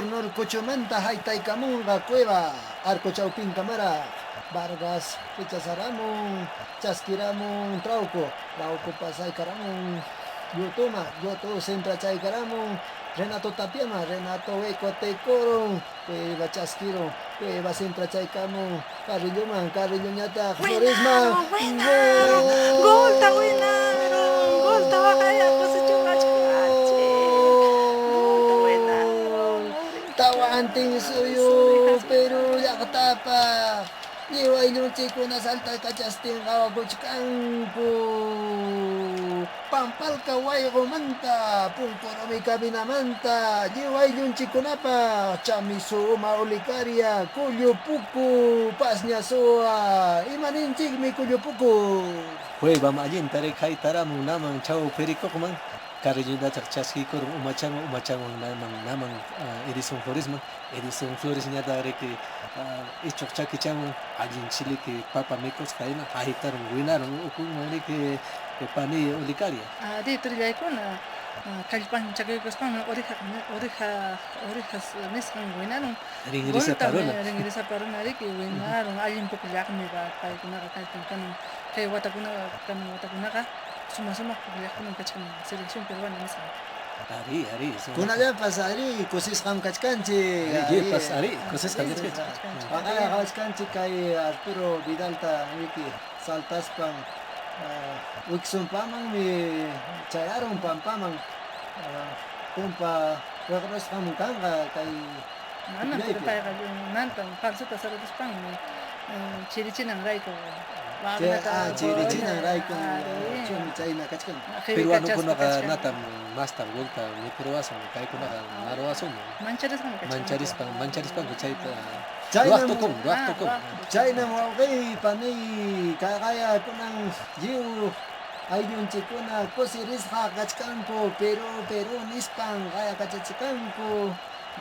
Norcochomanta Haitaicamunga Cueva, Arco Chaupin Camara, Vargas, Pichasaramun, Chasquiramun, Trauco Pasay Caramun, Yotoma, Yoto Centra Chay Caramun, Renato Tapiama, Renato Eco Tecoro, Cueva Chasquiro, Cueva Centra Chay Camu, Carrilloman, Carrilloñata, Floresma, Gol, está buenaron. Gol, estaba acá, cosechó Tawanting suyo, pero yakatapa. Liway yung chico na salta kachasting kawaguchkanko. Pampal kaway romanta, pungkoro mi kabinamanta. Liway yung chico na pa, chamiso maulikaria, kulyo puku, pasnya soa. Imaninchig mi kulyo puku. Hueva malin tare kai taramu namang chao perico man Carolina Chachaski con umachang namang Edison Flores nyata que ichok chaki chang alin chile que papa mecos kaina ahitaron winaron ukun mani que pani olicaria. Di tuloy ko na kalpan chagay ko sa orejas nisang winarong Ringrisa parona. ringrisa parona ri ki winarong alin po pilak mi ba kay kuna ka kan kay wata kuna ka suma pilak ko ng kachkan seleksyon peruana nisang Ari. Kuna ya pasari, kusis kam kachkanchi. Ari pas ari, cosas kan kecil. Akala kachkanchi kay Arturo Vidal ta wiki saltas pang wiksum pamang mi chayaron pamang tumpa wakros kam kanga kay Mana pero tayo ka yung nantang falso ta sa ratos pang chirichi ng ray ko. chirichi nang ray kung chumi chay na kachkan. Peruano ko naka natam master volta ni peruaso kay ko naka naroaso. Mancharis pang chay ta. Chay Ruak na tokom. Chay na mo kay panay kaya po ng jiw ay yung chiko na kusiris ha kachkan ko pero nispang kaya kachachikan ko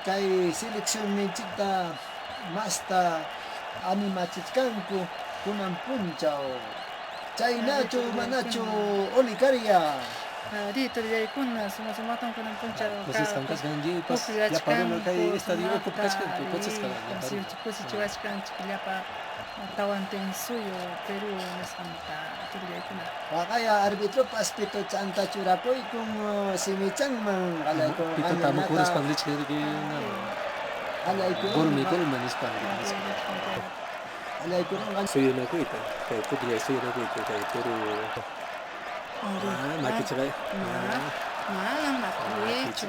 kay seleksyon ni chita masta anima chikan ko kunang punchaw chay nacho manacho olikaria Di tuloy ko na sumatong ko ng puncha Cosas kan ganji pas ya parona kay estadio ko kachkan ko cosas kan. Kasi chiwachkan chikilapa tawanten suyo Peru nasanta tuloy ko na. kaya arbitro paspito chanta churapoy kung simichang mang alay ko Pito tamo kuras pang lich kay na. alay ko Gol manis pang. alay ko nang Soy na ko ita. Kay pudya soy na ko ita kay Peru. Mati chay. Nakuicho.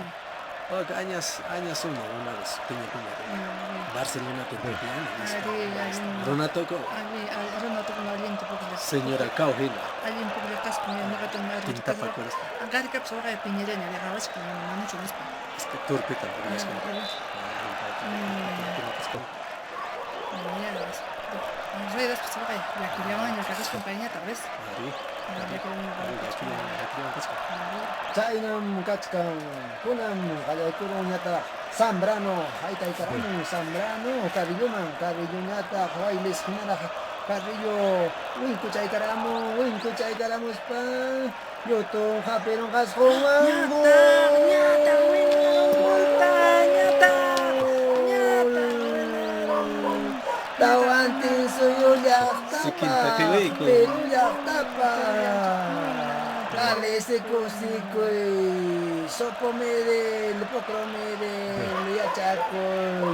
Oh, añas una vez piña. Barcelona te piña. Ronato ko. Ronato ko alin to paglas. Señora Cauhila. Alin paglas ko niya nakatong Tinta pa ko. ang gari kap sa kay pinya niya ni hawas ko naman chumis pa. Turpita. Ang ruedas pa sa kay. Ya kailangan niya kasi kumpanya tapos. chay nam kachkan kunam alay ko nyata Zambrano haytay karamu Zambrano Carrillo nyata kawailes hinara Carrillo win kuchay karamu spa yoto haperong kaskongan tawantin suyo Sikinta yaktapa kiwi ko. pero yaktapa Alese kusikui sopo mere lepokro mere liachako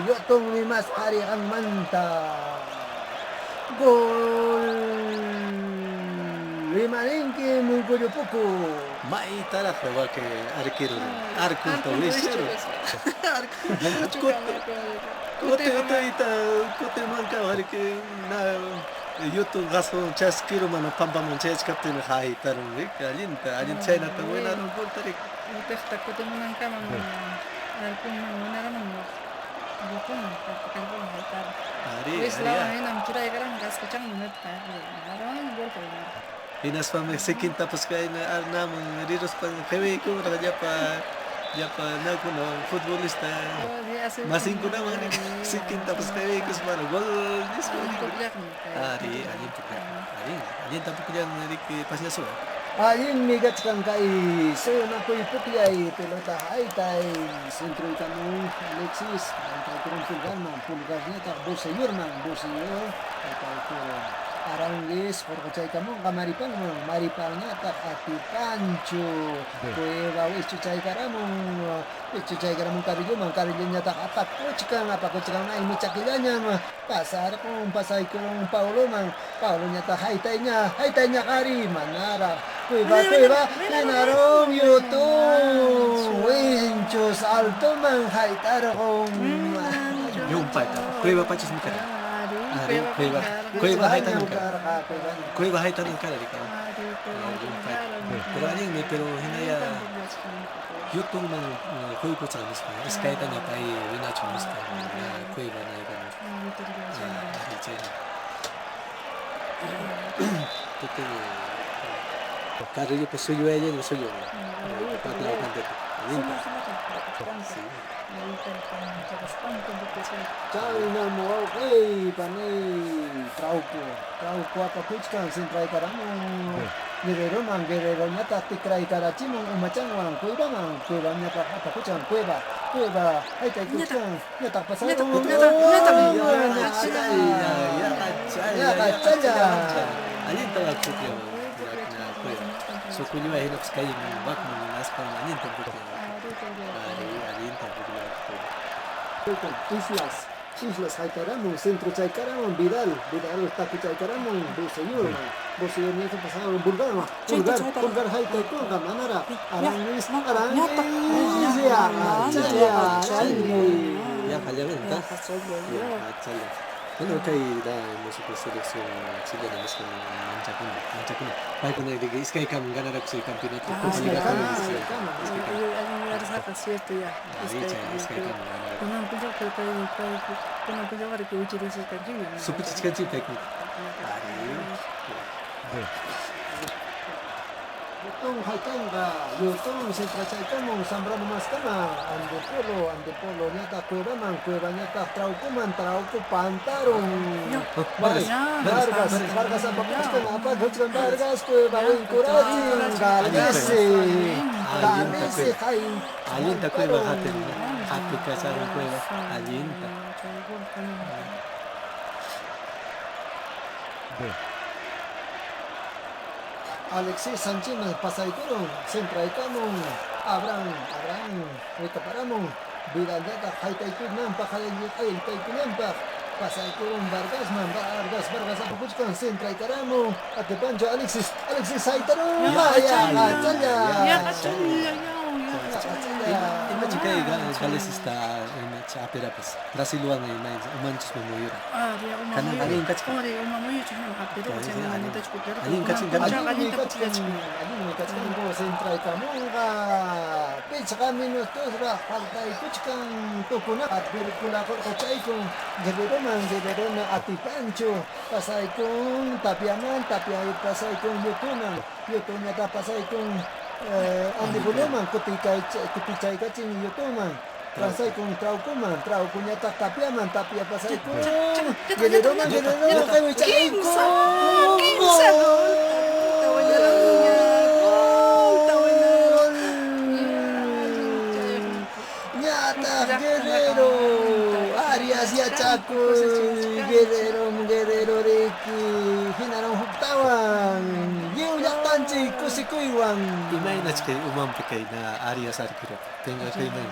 yotong limas hari ang manta gol limanengke mungkuyo puku Mai tara wa que arquero. Arco taurishero. Kote manka hari que na YouTube gaso chaskiro mano pampa monches captain hai tarun rik alin china ta buena no gol tarik. Pesta ko to nang kama kung nang mo. Bukon kapag ko na tar. Wes la ay nam turay karang gas ko chang minute pa. Aron gol pa. Pinas pa Mexican tapos kay na arnam riros pa kewe ko ya pa na ko no futbolista. Masing ko na mga Mexican tapos kewe ko sa gol this one. Ari tapos ko yan rik pasnya so. Ayun migat kang kai sayo na ko'y putyay pelota ay tay sentro ikanong Alexis ay tay kurang pulgar niya tak boseyor ay tay kurang Arangues korkochay kamong kamaripang maripangnya tak ati Pancho kueva wichuchay karamong karilyo niya tak apakuchkang na imichakilanya pasar kong pasay kurang Paulo niya tak haytay niya kari manara kueva narong YouTube winchos alto man haytar kong Yung pata. Kuya pa chis mikara. Kuya haytan ng kara. Kuya haytan ng kara dikaw. Yung pata. Pero ano yun pero hinaya YouTube man kuya po sa mis pa. Iskayta niya tayo winachong mis pa. Kuya na iba mo. Tete Carrillo pues suyo ella y suyo. Patla con Limpa. Sí. China mo panay trauco apakuchkan sentray karamong Guerrero niya tak tikray karachimong umachangwang kuiba niya tak apakuchkan kuiba ay tay kuchkan niya tak pasarong Alin tawag ko kayo na kuya. So kuya ay hinap sa kayo ng bak mo nas pa alin tawag ko. Alin tawag ko. Islas haytaramong centro chay karamong Vidal taku chay karamong boseyor niya tak pasarong Bulgar haytay ko manara Arangues ya Ya fallaron, ¿tá? Bueno, kay da musical selection sila na mas kami manchakun. Pai ko na digay iskay kam ganarap sa kampeonato. Sila ka na sila. Iskay kam ganarap. Supuchit ka chi technique. Yutong haytang yutong centro chay kamong sambra mas kama ande polo niya tak kuiba niya tak trauco pantarong Vargas apakuchkan Vargas kuiba encouraging galese kain Alin ta kuiba hatin. Happy ka sa kuiba. Alin ta. Alexis Sanchez pasay kurong sentray kamong Abraham rekaparamong Vidal data haytay kunam pakalayit ay tay kunam pasay kurong Vargas apakuchkan sentray karamo at Pancho Alexis haytarong Imagine kayo galis ista sa apirapis. Brasiluan ay may umanchos memuyura. Kanang alin kats ka. Alin ko sentray kamong pizza kami nutos haltay kuchkan tukuna at birkula ko chay kong Guerrero na ati Pancho pasay kong tapia pasay kong yutunan pasay kong andi buluman kutichay kaching yutuman Transay kong trauco niya tak tapia pasay kong Guerrero kayo chay kong Guerrero Arias ya Chaco Guerrero Ricky hinarang huktawan yung yaktanchi kusikuiwan Imay na kay umampi kay na Arias Arquero. Tenga kay man.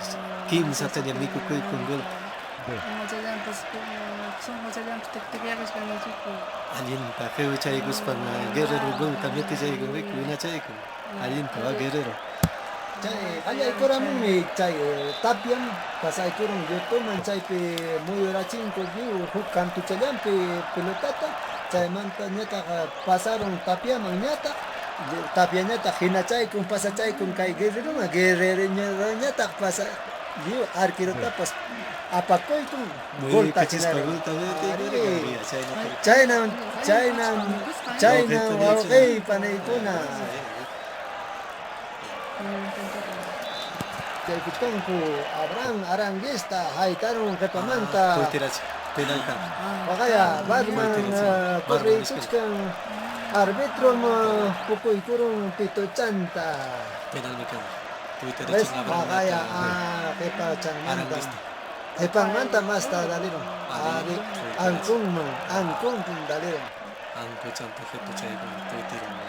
Kim sa tanya miku koy kunggol. Alin ta kayo chay guspang Guerrero gol kamiti chay gol Ricky na chay ko. Alin ta Guerrero. Chay ayay kuramong chay tapiam pasay kurong yutuman chay pe muyurachin ko giu hukkan tu chayan pe pelotata chay manta nyata pasarong tapiamang nyata tapia nyata hinachay kung pasachay kung kay Guerrero nyata pasa giu Arquero tapas apakoy kung gol ta chinaro China okay panay ko na kay kutong ko Aranguesta haytarong repamanta Penal ka. Kaya Batman Torre kuchkan Arbitro mo pukoy kurong pito chanta. Penal mekan. Twitter Res chinga kaya kepa chan manta. Kepa manta mas ta daliro. Ari angkung pun daliro. Ang pechan te hetu chay ko Twitter mo.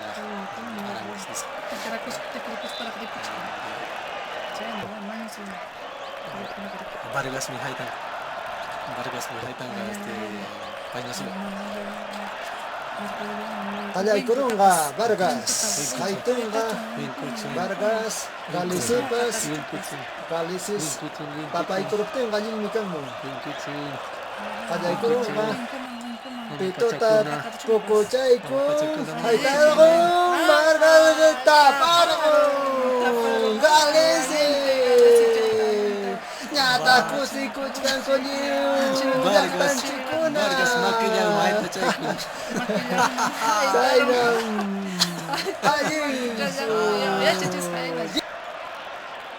Arangis. Karakus para kripich. Chay no mansi. Vargas mi haitan pañaso. Kaya kurong ka Vargas. Kaitong ka Vargas. Galisipas. Galisis. Papay kurupto yung kanyang mikang mo. Kaya kurong ka. Pito ta poko chay ko. Ay tayo ko. Vargas tapar ko. Galisis. Nyata ko si Coach Kankonyo. Vargas makinya main ta chay ko. Sayang. Ayun. Ya chachis kaya.